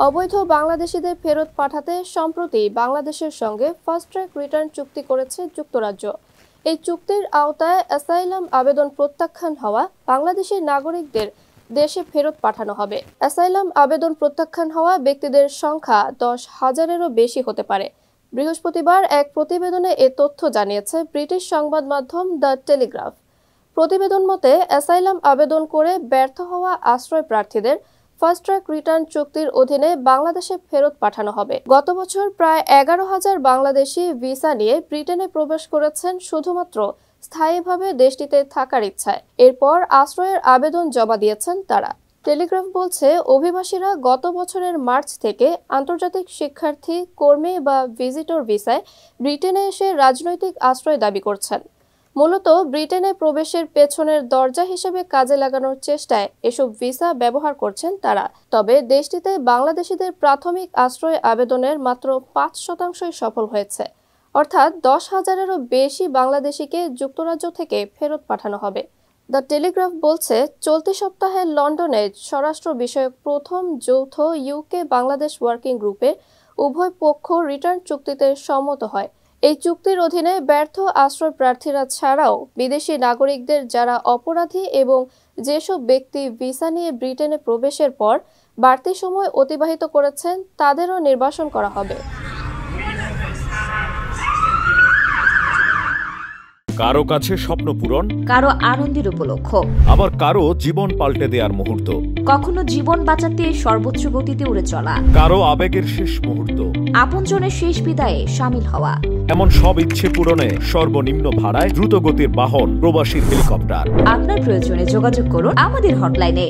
অবৈধ বাংলাদেশিদের ফেরত পাঠাতে সম্প্রতি বাংলাদেশের সঙ্গে ফাস্ট ট্র্যাক রিটার্ন চুক্তি করেছে যুক্তরাজ্য। এই চুক্তির আওতায় অ্যাসাইলাম আবেদন প্রত্যাখ্যান হওয়া বাংলাদেশি নাগরিকদের দেশে ফেরত পাঠানো হবে। অ্যাসাইলাম আবেদন প্রত্যাখ্যান হওয়া ব্যক্তিদের সংখ্যা 10,000-এরও বেশি হতে পারে। বৃহস্পতিবার এক প্রতিবেদনে এ তথ্য জানিয়েছে ব্রিটিশ সংবাদ মাধ্যম দ্য টেলিগ্রাফ। প্রতিবেদন মতে, অ্যাসাইলাম আবেদন করে ব্যর্থ হওয়া আশ্রয় প্রার্থীদের ফাস্ট ট্র্যাক রিটার্ন চুক্তির অধীনে বাংলাদেশে ফেরত পাঠানো হবে। গত বছর প্রায় 11,000 বাংলাদেশি ভিসা নিয়ে ব্রিটেনে প্রবেশ করেছেন শুধুমাত্র স্থায়ীভাবে দেশটিতে থাকার ইচ্ছায়। এরপর আশ্রয়ের আবেদন জমা দিয়েছেন তারা। টেলিগ্রাফ বলছে, অভিবাসীরা গত বছরের মার্চ থেকে আন্তর্জাতিক শিক্ষার্থী, কর্মী বা ভিজিটর ভিসায় ব্রিটেনে এসে রাজনৈতিক আশ্রয় দাবি করছেন। মূলত ব্রিটেনে প্রবেশের পেছনের দরজা হিসেবে কাজে লাগানোর চেষ্টায় এসব ভিসা ব্যবহার করছেন তারা। তবে দেশটিতে বাংলাদেশিদের প্রাথমিক আশ্রয় আবেদনের মাত্র 5%ই সফল হয়েছে। অর্থাৎ 10,000-এরও বেশি বাংলাদেশিকে যুক্তরাজ্য থেকে ফেরত পাঠানো হবে। দ্য টেলিগ্রাফ বলছে, চলতি সপ্তাহে লন্ডনে স্বরাষ্ট্র বিষয়ক প্রথম যৌথ ইউকে বাংলাদেশ ওয়ার্কিং গ্রুপে উভয় পক্ষ রিটার্ন চুক্তিতে সম্মত হয়। এই চুক্তির অধীনে ব্যর্থ আশ্রয় প্রার্থীরা ছাড়াও বিদেশি নাগরিকদের যারা অপরাধী এবং যেসব ব্যক্তি ভিসা নিয়ে ব্রিটেনে প্রবেশের পর বাড়তি সময় অতিবাহিত করেছেন তাদেরও নির্বাসন করা হবে। কারো কাছে স্বপ্ন পূরণ, কারো আনন্দের উপলক্ষ, আবার কারো জীবন পাল্টে দেওয়ার মুহূর্ত, কখনো জীবন বাঁচাতে সর্বোচ্চ গতিতে উড়ে চলা, কারো আবেগের শেষ মুহূর্ত, আপনজনের শেষ বিদায়ে শামিল হওয়া, এমন সব ইচ্ছে পূরণে সর্বনিম্ন ভাড়ায় দ্রুতগতির বাহন প্রবাসী হেলিকপ্টার। আপনার প্রয়োজনে যোগাযোগ করুন আমাদের হটলাইনে।